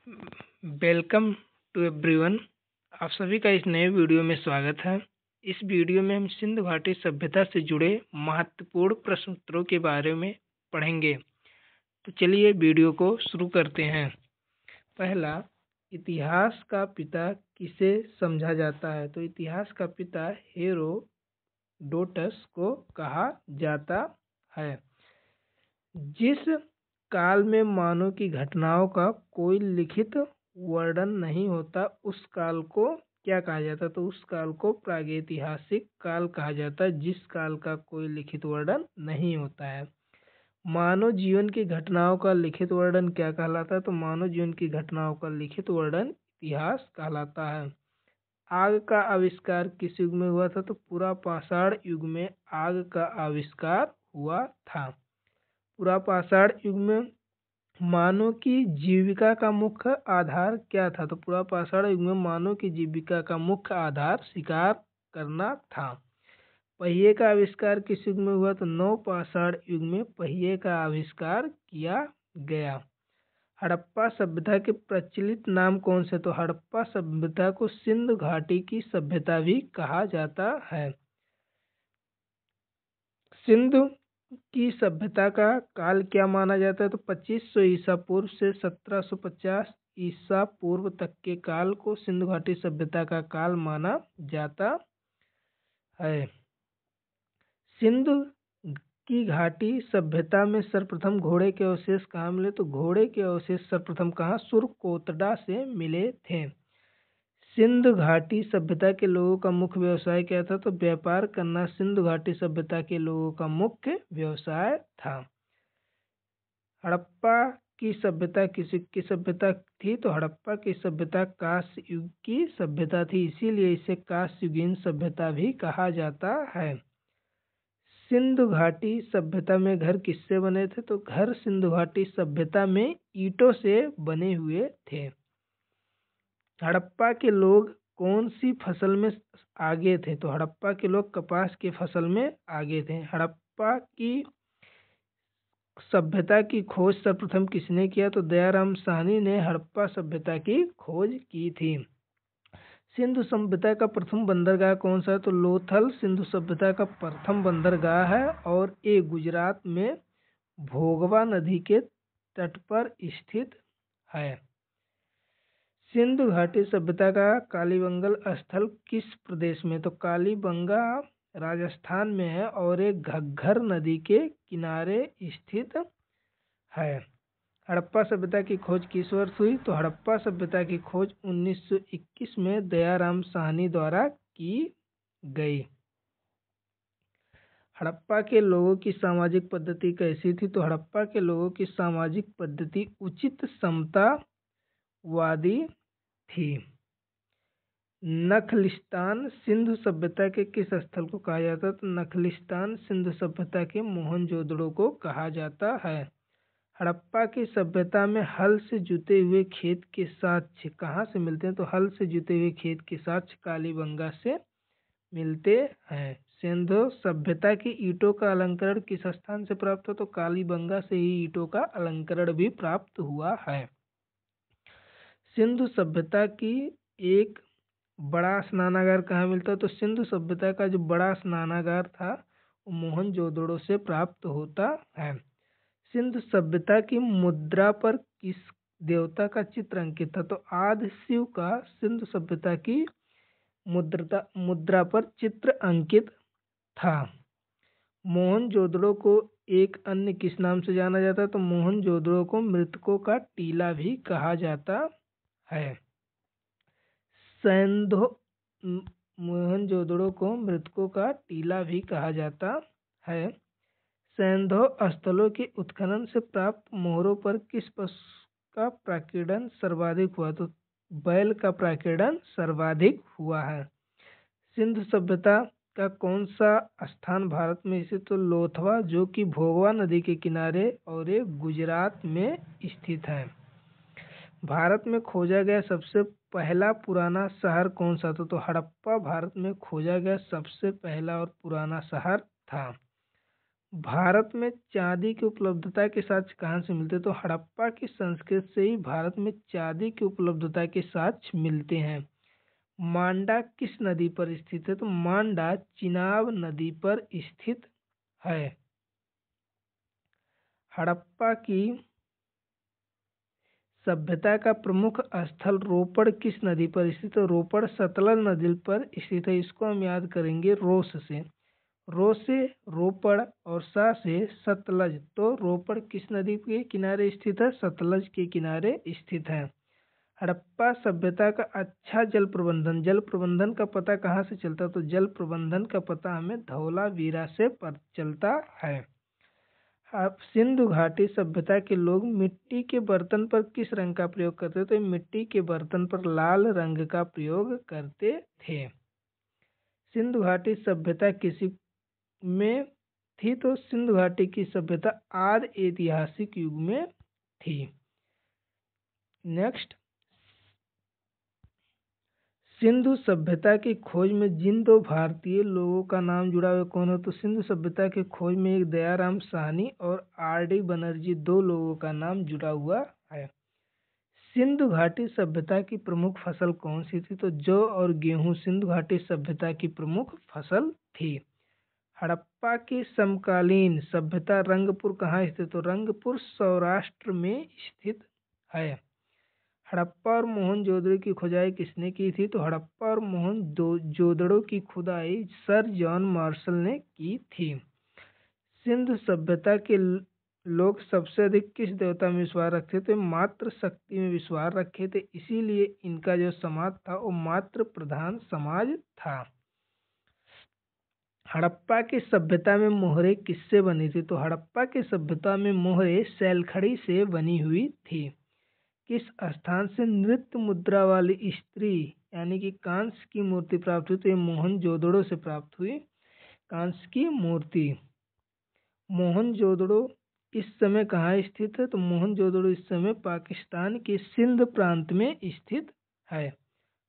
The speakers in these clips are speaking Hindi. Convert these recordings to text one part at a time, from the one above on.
Welcome to everyone. आप सभी का इस नए वीडियो में स्वागत है। इस वीडियो में हम सिंधु घाटी सभ्यता से जुड़े महत्वपूर्ण प्रश्न उत्तरों के बारे में पढ़ेंगे। तो चलिए वीडियो को शुरू करते हैं। पहला, इतिहास का पिता किसे समझा जाता है? तो इतिहास का पिता हेरोडोटस को कहा जाता है। जिस काल में मानव की घटनाओं का कोई लिखित वर्णन नहीं होता, उस काल को क्या कहा जाता? तो उस काल को प्रागैतिहासिक काल कहा जाता है, जिस काल का कोई लिखित वर्णन नहीं होता है। मानव जीवन की घटनाओं का लिखित वर्णन क्या कहलाता है? तो मानव जीवन की घटनाओं का लिखित वर्णन इतिहास कहलाता है। आग का आविष्कार किस युग में हुआ था? तो पुरापाषाण युग में आग का आविष्कार हुआ था। पुरापाषाण युग में मानव की जीविका का मुख्य आधार क्या था? तो पुरापाषाण युग में मानव की जीविका का मुख्य आधार शिकार करना था। पहिए का आविष्कार किस युग में हुआ? तो नवपाषाण युग में पहिए का आविष्कार किया गया। हड़प्पा सभ्यता के प्रचलित नाम कौन से? तो हड़प्पा सभ्यता को सिंधु घाटी की सभ्यता भी कहा जाता है। सिंधु की सभ्यता का काल क्या माना जाता है? तो 2500 ईसा पूर्व से 1750 ईसा पूर्व तक के काल को सिंधु घाटी सभ्यता का काल माना जाता है। सिंधु की घाटी सभ्यता में सर्वप्रथम घोड़े के अवशेष कहाँ मिले? तो घोड़े के अवशेष सर्वप्रथम कहाँ? सुरकोटड़ा से मिले थे। सिंधु घाटी सभ्यता के लोगों का मुख्य व्यवसाय क्या था? तो व्यापार करना सिंधु घाटी सभ्यता के लोगों का मुख्य व्यवसाय था। हड़प्पा की सभ्यता किस युग की सभ्यता थी? तो हड़प्पा की सभ्यता कांस्य युग की सभ्यता थी, इसीलिए इसे कांस्य युगीन सभ्यता भी कहा जाता है। सिंधु घाटी सभ्यता में घर किससे बने थे? तो घर सिंधु घाटी सभ्यता में ईंटों से बने हुए थे। हड़प्पा के लोग कौन सी फसल में आगे थे? तो हड़प्पा के लोग कपास की फसल में आगे थे। हड़प्पा की सभ्यता की खोज सर्वप्रथम किसने किया? तो दयाराम साहनी ने हड़प्पा सभ्यता की खोज की थी। सिंधु सभ्यता का प्रथम बंदरगाह कौन सा है? तो लोथल सिंधु सभ्यता का प्रथम बंदरगाह है और ये गुजरात में भोगवा नदी के तट पर स्थित है। सिंधु घाटी सभ्यता का कालीबंगन स्थल किस प्रदेश में? तो कालीबंगा राजस्थान में है और एक घग्गर नदी के किनारे स्थित है। हड़प्पा सभ्यता की खोज किस वर्ष हुई? तो हड़प्पा सभ्यता की खोज 1921 में दयाराम साहनी द्वारा की गई। हड़प्पा के लोगों की सामाजिक पद्धति कैसी थी? तो हड़प्पा के लोगों की सामाजिक पद्धति उचित समतावादी थी। नखलिस्तान सिंधु सभ्यता के किस स्थल को कहा जाता है? तो नखलिस्तान सिंधु सभ्यता के मोहनजोदड़ो को कहा जाता है। हड़प्पा की सभ्यता में हल से जुते हुए खेत के साक्ष्य कहाँ से मिलते हैं? तो हल से जुते हुए खेत के साक्ष्य कालीबंगा से मिलते हैं। सिंधु सभ्यता की ईंटों का अलंकरण किस स्थान से प्राप्त हो? तो कालीबंगा से ही ईंटों का अलंकरण भी प्राप्त हुआ है। सिंधु सभ्यता की एक बड़ा स्नानागार कहाँ मिलता है? तो सिंधु सभ्यता का जो बड़ा स्नानागार था वो मोहनजोदड़ो से प्राप्त होता है। सिंधु सभ्यता की मुद्रा पर किस देवता का चित्र अंकित था? तो आदि शिव का सिंधु सभ्यता की मुद्रा पर चित्र अंकित था। मोहनजोदड़ो को एक अन्य किस नाम से जाना जाता है? तो मोहनजोदड़ो को मृतकों का टीला भी कहा जाता है। मोहनजोदड़ो को मृतकों का टीला भी कहा जाता है। सैंधव स्थलों के उत्खनन से प्राप्त मोहरों पर किस पशु का प्राकीर्णन सर्वाधिक हुआ? तो बैल का प्राकीर्णन सर्वाधिक हुआ है। सिंधु सभ्यता का कौन सा स्थान भारत में स्थित? तो लोथवा, जो कि भोगवा नदी के किनारे और ये गुजरात में स्थित है। भारत में खोजा गया सबसे पहला पुराना शहर कौन सा था? तो हड़प्पा भारत में खोजा गया सबसे पहला और पुराना शहर था। भारत में चांदी की उपलब्धता के साक्ष्य कहाँ से मिलते हैं? तो हड़प्पा की संस्कृति से ही भारत में चांदी की उपलब्धता के साक्ष्य मिलते हैं। मांडा किस नदी पर स्थित है? तो मांडा चिनाब नदी पर स्थित है। हड़प्पा की सभ्यता का प्रमुख स्थल रोपड़ किस नदी पर स्थित है? रोपड़ सतलज नदी पर स्थित है। इसको हम याद करेंगे रोस से। रो से रोपड़ और सा से सतलज। तो रोपड़ किस नदी के किनारे स्थित है? सतलज के किनारे स्थित है। हड़प्पा सभ्यता का अच्छा जल प्रबंधन। जल प्रबंधन का पता कहाँ से चलता है? तो जल प्रबंधन का पता हमें धौलावीरा से चलता है। अब सिंधु घाटी सभ्यता के लोग मिट्टी के बर्तन पर किस रंग का प्रयोग करते थे? तो मिट्टी के बर्तन पर लाल रंग का प्रयोग करते थे। सिंधु घाटी सभ्यता किसी में थी? तो सिंधु घाटी की सभ्यता आदि ऐतिहासिक युग में थी। नेक्स्ट, सिंधु सभ्यता की खोज में जिन दो भारतीय लोगों का नाम जुड़ा हुआ कौन है? तो सिंधु सभ्यता की खोज में एक दयाराम साहनी और आर.डी. बनर्जी दो लोगों का नाम जुड़ा हुआ है। सिंधु घाटी सभ्यता की प्रमुख फसल कौन सी थी? तो जौ और गेहूं सिंधु घाटी सभ्यता की प्रमुख फसल थी। हड़प्पा की समकालीन सभ्यता रंगपुर कहाँ स्थित? तो रंगपुर सौराष्ट्र में स्थित है। हड़प्पा और मोहनजोदड़ो की खुदाई किसने की थी? तो हड़प्पा और मोहनजोदड़ो की खुदाई सर जॉन मार्शल ने की थी। सिंधु सभ्यता के लोग सबसे अधिक किस देवता में विश्वास रखते थे? मातृ शक्ति में विश्वास रखे थे, इसीलिए इनका जो समाज था वो मातृ प्रधान समाज था। हड़प्पा की सभ्यता में मोहरे किससे बनी थी? तो हड़प्पा की सभ्यता में मोहरे सैलखड़ी से बनी हुई थी। किस स्थान से नृत्य मुद्रा वाली स्त्री यानी कि कांस्य की मूर्ति प्राप्त हुई? तो ये मोहनजोदड़ो से प्राप्त हुई कांस्य की मूर्ति। मोहनजोदड़ो इस समय कहाँ स्थित है? तो मोहनजोदड़ो इस समय पाकिस्तान के सिंध प्रांत में स्थित है।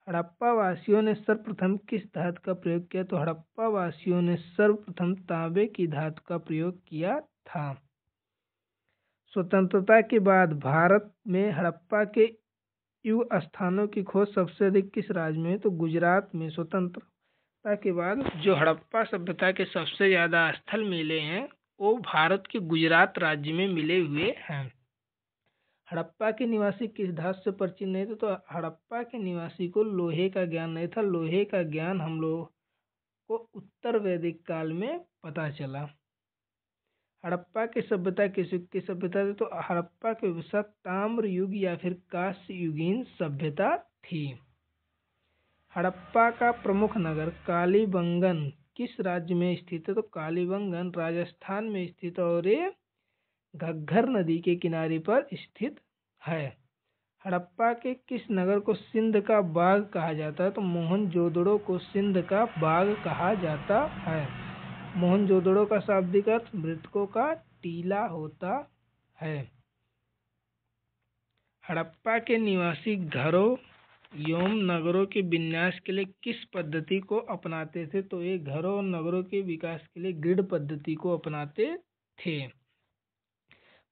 हड़प्पा वासियों ने सर्वप्रथम किस धातु का प्रयोग किया? तो हड़प्पा वासियों ने सर्वप्रथम तांबे की धातु का प्रयोग किया था। स्वतंत्रता के बाद भारत में हड़प्पा के युग स्थानों की खोज सबसे अधिक किस राज्य में है? तो गुजरात में। स्वतंत्रता के बाद जो हड़प्पा सभ्यता के सबसे ज्यादा स्थल मिले हैं वो भारत के गुजरात राज्य में मिले हुए हैं। हड़प्पा के निवासी किस धातु से परिचित नहीं थे? तो हड़प्पा के निवासी को लोहे का ज्ञान नहीं था। लोहे का ज्ञान हम लोग को उत्तर वैदिक काल में पता चला। हड़प्पा की सभ्यता किस युग की सभ्यता थी? तो हड़प्पा के विषय ताम्र युग या फिर कांस्य युगीन सभ्यता थी। हड़प्पा का प्रमुख नगर कालीबंगन किस राज्य में स्थित है? तो कालीबंगन राजस्थान में स्थित और ये घग्गर नदी के किनारे पर स्थित है। हड़प्पा के किस नगर को सिंध का बाग कहा जाता है? तो मोहनजोदड़ो को सिंध का बाग कहा जाता है। मोहनजोदड़ो का शाब्दिक अर्थ मृतकों का टीला होता है। हड़प्पा के निवासी घरों एवं नगरों के विन्यास के लिए किस पद्धति को अपनाते थे? तो ये घरों और नगरों के विकास के लिए ग्रिड पद्धति को अपनाते थे।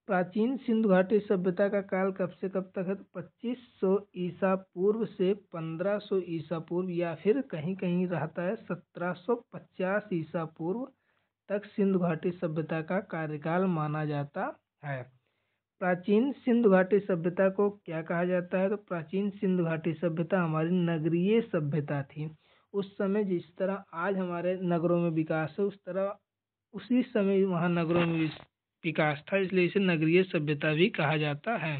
प्राचीन सिंधु घाटी सभ्यता का काल कब से कब तक है? तो 2500 ईसा पूर्व से 1500 ईसा पूर्व या फिर कहीं कहीं रहता है 1750 ईसा पूर्व तक सिंधु घाटी सभ्यता का कार्यकाल माना जाता है। प्राचीन सिंधु घाटी सभ्यता को क्या कहा जाता है? तो प्राचीन सिंधु घाटी सभ्यता हमारी नगरीय सभ्यता थी। उस समय जिस तरह आज हमारे नगरों में विकास है उस तरह उसी समय वहाँ नगरों में विकास था, इसलिए इसे नगरीय सभ्यता भी कहा जाता है।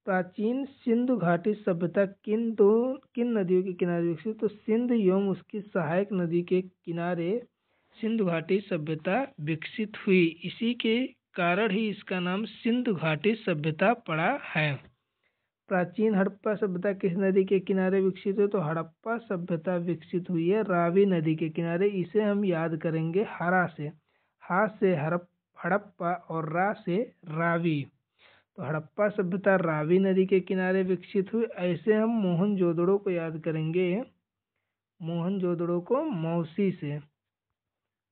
प्राचीन सिंधु घाटी सभ्यता किन नदियों के किनारे विकसित? तो सिंध एवं उसकी सहायक नदी के किनारे सिंधु घाटी सभ्यता विकसित हुई। इसी के कारण ही इसका नाम सिंधु घाटी सभ्यता पड़ा है। प्राचीन हड़प्पा सभ्यता किस नदी के किनारे विकसित हुई? तो हड़प्पा सभ्यता विकसित हुई है रावी नदी के किनारे। इसे हम याद करेंगे हरा से। हा से हड़प्पा और रा से रावी। तो हड़प्पा सभ्यता रावी नदी के किनारे विकसित हुई। ऐसे हम मोहनजोदड़ो को याद करेंगे मोहनजोदड़ो को मौसी से।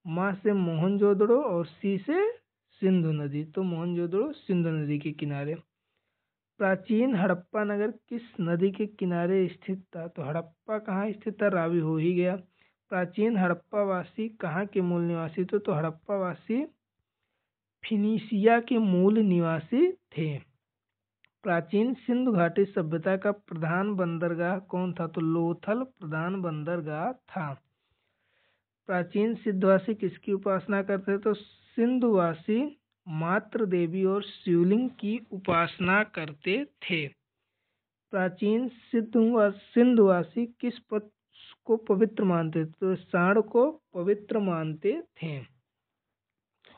म से मोहनजोदड़ो और सी से सिंधु नदी, तो मोहनजोदड़ो सिंधु नदी के किनारे। प्राचीन हड़प्पा नगर किस नदी के किनारे स्थित था? तो हड़प्पा कहाँ स्थित था? रावी हो ही गया। प्राचीन हड़प्पा वासी कहाँ के मूल निवासी थे? तो हड़प्पा वासी फिनिशिया के मूल निवासी थे। प्राचीन सिंधु घाटी सभ्यता का प्रधान बंदरगाह कौन था? तो लोथल प्रधान बंदरगाह था। प्राचीन सिद्धवासी किसकी उपासना करते थे? तो सिंधुवासी मात्र देवी और शिवलिंग की उपासना करते थे। प्राचीन सिंधुवासी किस पद को पवित्र मानते थे? तो सांड को पवित्र मानते थे,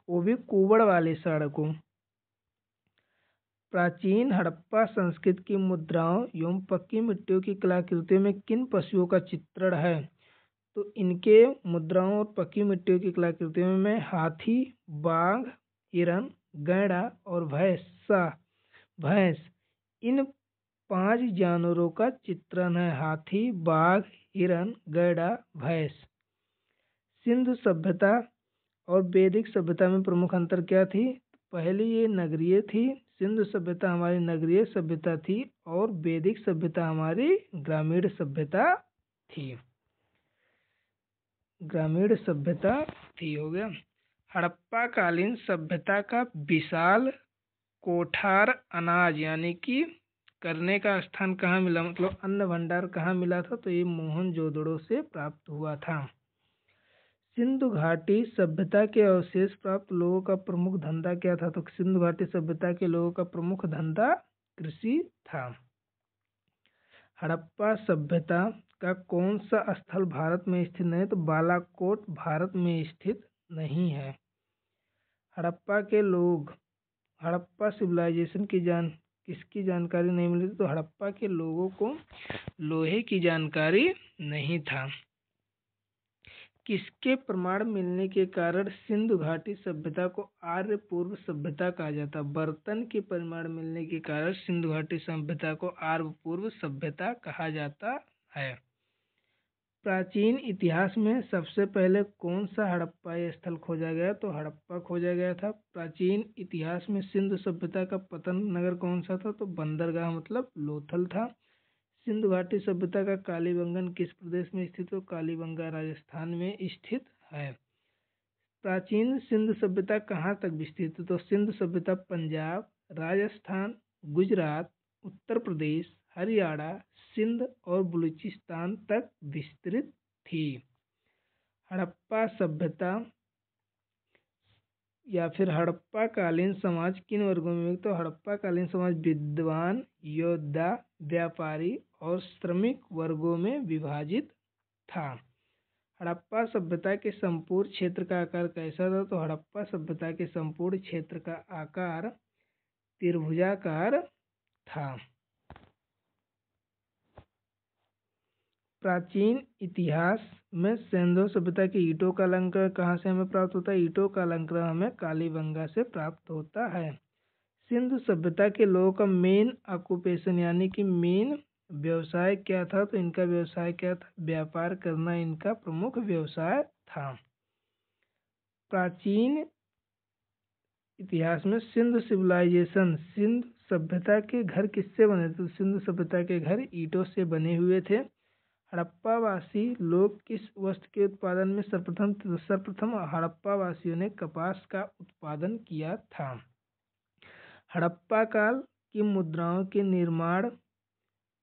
वो भी कुबड़ वाले सांड को। प्राचीन हड़प्पा संस्कृति की मुद्राओं एवं पक्की मिट्टियों की कलाकृतियों में किन पशुओं का चित्रण है? तो इनके मुद्राओं और पक्की मिट्टियों की कलाकृतियों में हाथी, बाघ, हिरण, गैंडा और भैंस, इन 5 जानवरों का चित्रण है। हाथी, बाघ, हिरण, गैंडा, भैंस। सिंधु सभ्यता और वैदिक सभ्यता में प्रमुख अंतर क्या थी? पहले ये नगरीय थी, सिंधु सभ्यता हमारी नगरीय सभ्यता थी और वैदिक सभ्यता हमारी ग्रामीण सभ्यता थी। ग्रामीण सभ्यता थी, हो गया। हड़प्पा कालीन सभ्यता का विशाल कोठार अनाज यानी कि करने का स्थान कहाँ मिला, मतलब अन्न भंडार कहाँ मिला था? तो ये मोहनजोदड़ो से प्राप्त हुआ था। सिंधु घाटी सभ्यता के अवशेष प्राप्त लोगों का प्रमुख धंधा क्या था? तो सिंधु घाटी सभ्यता के लोगों का प्रमुख धंधा कृषि था। हड़प्पा सभ्यता का कौन सा स्थल भारत में स्थित नहीं? तो बालाकोट भारत में स्थित नहीं है। हड़प्पा के लोग, हड़प्पा सिविलाइजेशन की किसकी जानकारी नहीं मिली? तो हड़प्पा के लोगों को लोहे की जानकारी नहीं था। किसके प्रमाण मिलने के कारण सिंधु घाटी सभ्यता को आर्य पूर्व सभ्यता कहा जाता? बर्तन के प्रमाण मिलने के कारण सिंधु घाटी सभ्यता को आर्य पूर्व सभ्यता कहा जाता है। प्राचीन इतिहास में सबसे पहले कौन सा हड़प्पाई स्थल खोजा गया? तो हड़प्पा खोजा गया था। प्राचीन इतिहास में सिंधु सभ्यता का पतन नगर कौन सा था? तो बंदरगाह मतलब लोथल था। सिंधु घाटी सभ्यता का कालीबंगन किस प्रदेश में स्थित हो? कालीबंगा राजस्थान में स्थित है। प्राचीन सिंधु सभ्यता कहाँ तक विस्तृत है? तो सिंधु सभ्यता पंजाब, राजस्थान, गुजरात, उत्तर प्रदेश, हरियाणा, सिंध और बलूचिस्तान तक विस्तृत थी। हड़प्पा सभ्यता या फिर हड़प्पा कालीन समाज किन वर्गों में? तो हड़प्पा कालीन समाज विद्वान, योद्धा, व्यापारी और श्रमिक वर्गों में विभाजित था। हड़प्पा सभ्यता के संपूर्ण क्षेत्र का आकार कैसा था? तो हड़प्पा सभ्यता के संपूर्ण क्षेत्र का आकार त्रिभुजाकार था। प्राचीन इतिहास में सिंधु सभ्यता की ईंटों का अलंकरण कहाँ से हमें प्राप्त होता है? ईंटों का अलंकरण हमें कालीबंगा से प्राप्त होता है। सिंधु सभ्यता के लोगों का मेन ऑक्यूपेशन यानी कि मेन व्यवसाय क्या था? तो इनका व्यवसाय क्या था? व्यापार करना इनका प्रमुख व्यवसाय था। प्राचीन इतिहास में सिंधु सभ्यता के घर किससे बने थे? तो सिंधु सभ्यता के घर ईंटों से बने हुए थे। हड़प्पावासी लोग किस वस्त्र के उत्पादन में सर्वप्रथम हड़प्पा वासियों ने कपास का उत्पादन किया था। हड़प्पा काल की मुद्राओं के निर्माण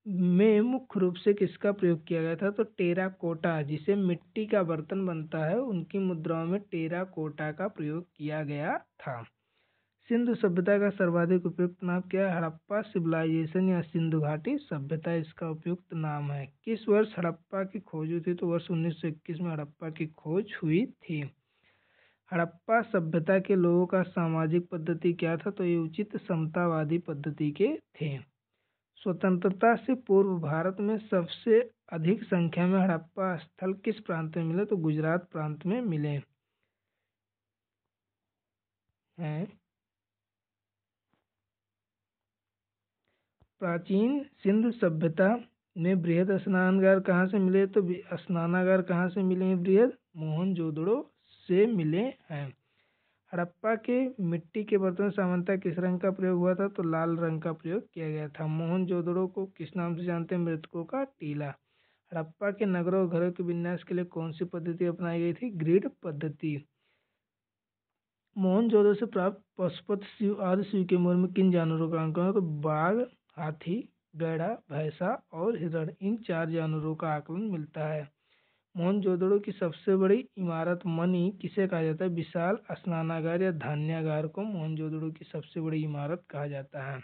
में मुख्य रूप से किसका प्रयोग किया गया था? तो टेराकोटा, जिसे मिट्टी का बर्तन बनता है, उनकी मुद्राओं में टेराकोटा का प्रयोग किया गया था। सिंधु सभ्यता का सर्वाधिक उपयुक्त नाम क्या है? हड़प्पा सिविलाइजेशन या सिंधु घाटी सभ्यता इसका उपयुक्त नाम है। किस वर्ष हड़प्पा की खोज हुई थी? तो वर्ष 1921 में हड़प्पा की खोज हुई थी। हड़प्पा सभ्यता के लोगों का सामाजिक पद्धति क्या था? तो ये उचित समतावादी पद्धति के थे। स्वतंत्रता से पूर्व भारत में सबसे अधिक संख्या में हड़प्पा स्थल किस प्रांत में मिले? तो गुजरात प्रांत में मिले हैं। प्राचीन सिंधु सभ्यता में बृहद स्नानागार कहाँ से मिले? तो स्नानागार कहाँ से मिले हैं बृहद? मोहनजोदड़ो से मिले हैं। हड़प्पा के मिट्टी के बर्तन सामान्यतः किस रंग का प्रयोग हुआ था? तो लाल रंग का प्रयोग किया गया था। मोहनजोदड़ो को किस नाम से जानते हैं? मृतकों का टीला। हड़प्पा के नगरों और घरों के विन्यास के लिए कौन सी पद्धति अपनाई गई थी? ग्रिड पद्धति। मोहनजोदड़ो से प्राप्त पशुपत शिव आदि शिव के मूल में किन जानवरों का आंकलन है? तो बाघ, हाथी, गैड़ा, भैंसा और हिरण, इन 4 जानवरों का आकलन मिलता है। मोहनजोदड़ो की सबसे बड़ी इमारत मनी किसे कहा जाता है? विशाल स्नानागार या धान्यागार को मोहनजोदड़ो की सबसे बड़ी इमारत कहा जाता है।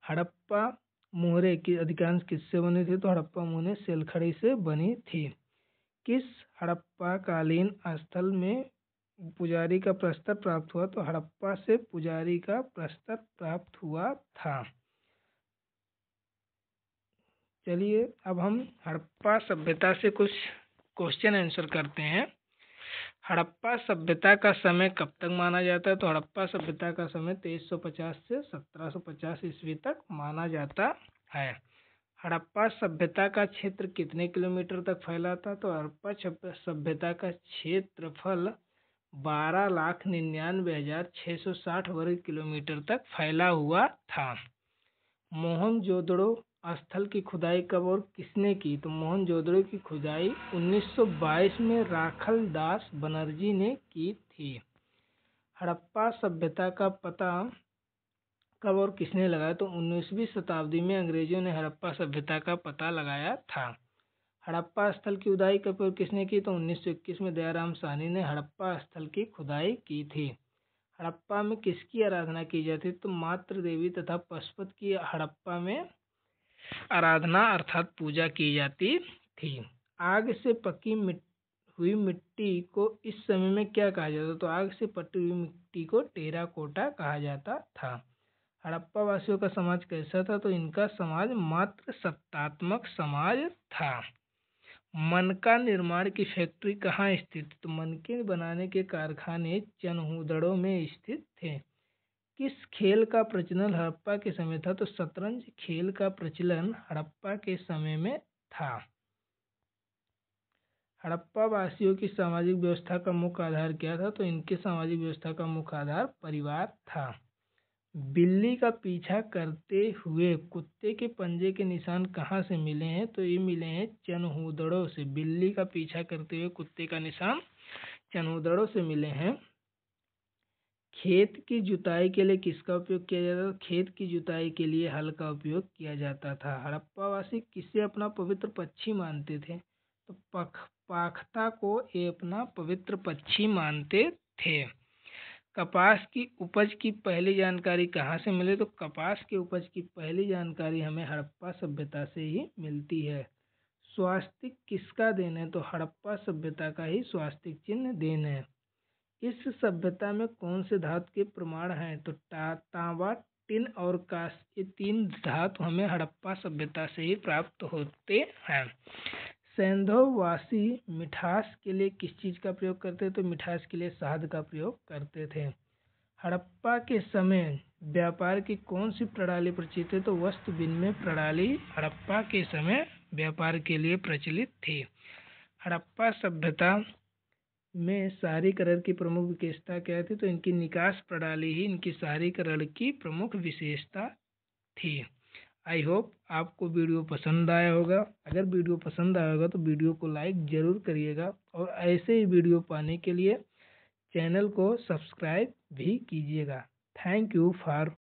हड़प्पा मोहरे की अधिकांश किससे बनी थी? तो हड़प्पा मोहरे सेलखड़ी से बनी थी। किस हड़प्पा कालीन स्थल में पुजारी का प्रस्तर प्राप्त हुआ? तो हड़प्पा से पुजारी का प्रस्तर प्राप्त हुआ था। चलिए अब हम हड़प्पा सभ्यता से कुछ क्वेश्चन आंसर करते हैं। हड़प्पा सभ्यता का समय कब तक माना जाता है? तो हड़प्पा सभ्यता का समय 2350 से 1750 ईस्वी तक माना जाता है। हड़प्पा सभ्यता का क्षेत्र कितने किलोमीटर तक फैला था? तो हड़प्पा सभ्यता का क्षेत्रफल 12,99,660 वर्ग किलोमीटर तक फैला हुआ था। मोहनजोदड़ो स्थल की खुदाई कब और किसने की? तो मोहनजोदड़ो की खुदाई 1922 में राखल दास बनर्जी ने की थी। हड़प्पा सभ्यता का पता कब और किसने लगाया? तो 19वीं शताब्दी में अंग्रेजों ने हड़प्पा सभ्यता का पता लगाया था। हड़प्पा स्थल की खुदाई कब और किसने की? तो 1921 में दयाराम साहनी ने हड़प्पा स्थल की खुदाई की थी। हड़प्पा में किसकी आराधना की जाती? तो मातृ देवी तथा पशुपत की हड़प्पा में आराधना अर्थात पूजा की जाती थी। आग से पकी हुई मिट्टी को इस समय में क्या कहा जाता? तो आग से पकी हुई मिट्टी को टेराकोटा कहा जाता था। हड़प्पा वासियों का समाज कैसा था? तो इनका समाज मात्र सत्तात्मक समाज था। मनका निर्माण की फैक्ट्री कहाँ स्थित? तो मनके बनाने के कारखाने चनहूदड़ो में स्थित थे। किस खेल का प्रचलन हड़प्पा के समय था? तो शतरंज खेल का प्रचलन हड़प्पा के समय में था। हड़प्पा वासियों की सामाजिक व्यवस्था का मुख्य आधार क्या था? तो इनके सामाजिक व्यवस्था का मुख्य आधार परिवार था। बिल्ली का पीछा करते हुए कुत्ते के पंजे के निशान कहाँ से मिले हैं? तो ये मिले हैं चनहूदड़ो से। बिल्ली का पीछा करते हुए कुत्ते का निशान चनहूदड़ो से मिले हैं। खेत की जुताई के लिए किसका उपयोग किया जाता था? खेत की जुताई के लिए हल का उपयोग किया जाता था। हड़प्पावासी किसे अपना पवित्र पक्षी मानते थे? तो पाखता को ये अपना पवित्र पक्षी मानते थे। कपास की उपज की पहली जानकारी कहाँ से मिले? तो कपास की उपज की पहली जानकारी हमें हड़प्पा सभ्यता से ही मिलती है। स्वास्तिक किसका देन है? तो हड़प्पा सभ्यता का ही स्वास्तिक चिन्ह देन है। इस सभ्यता में कौन से धातु के प्रमाण हैं? तो तांबा, टिन और कांस्य, ये 3 धातु हमें हड़प्पा सभ्यता से ही प्राप्त होते हैं। सैंधववासी मिठास के लिए किस चीज़ का प्रयोग करते थे? तो मिठास के लिए शहद का प्रयोग करते थे। हड़प्पा के समय व्यापार की कौन सी प्रणाली प्रचलित है? तो वस्तु विनिमय प्रणाली हड़प्पा के समय व्यापार के लिए प्रचलित थी। हड़प्पा सभ्यता में शहरीकरण की प्रमुख विशेषता क्या थी? तो इनकी निकास प्रणाली ही इनकी शहरीकरण की प्रमुख विशेषता थी। आई होप आपको वीडियो पसंद आया होगा। अगर वीडियो पसंद आया होगा तो वीडियो को लाइक ज़रूर करिएगा और ऐसे ही वीडियो पाने के लिए चैनल को सब्सक्राइब भी कीजिएगा। Thank you for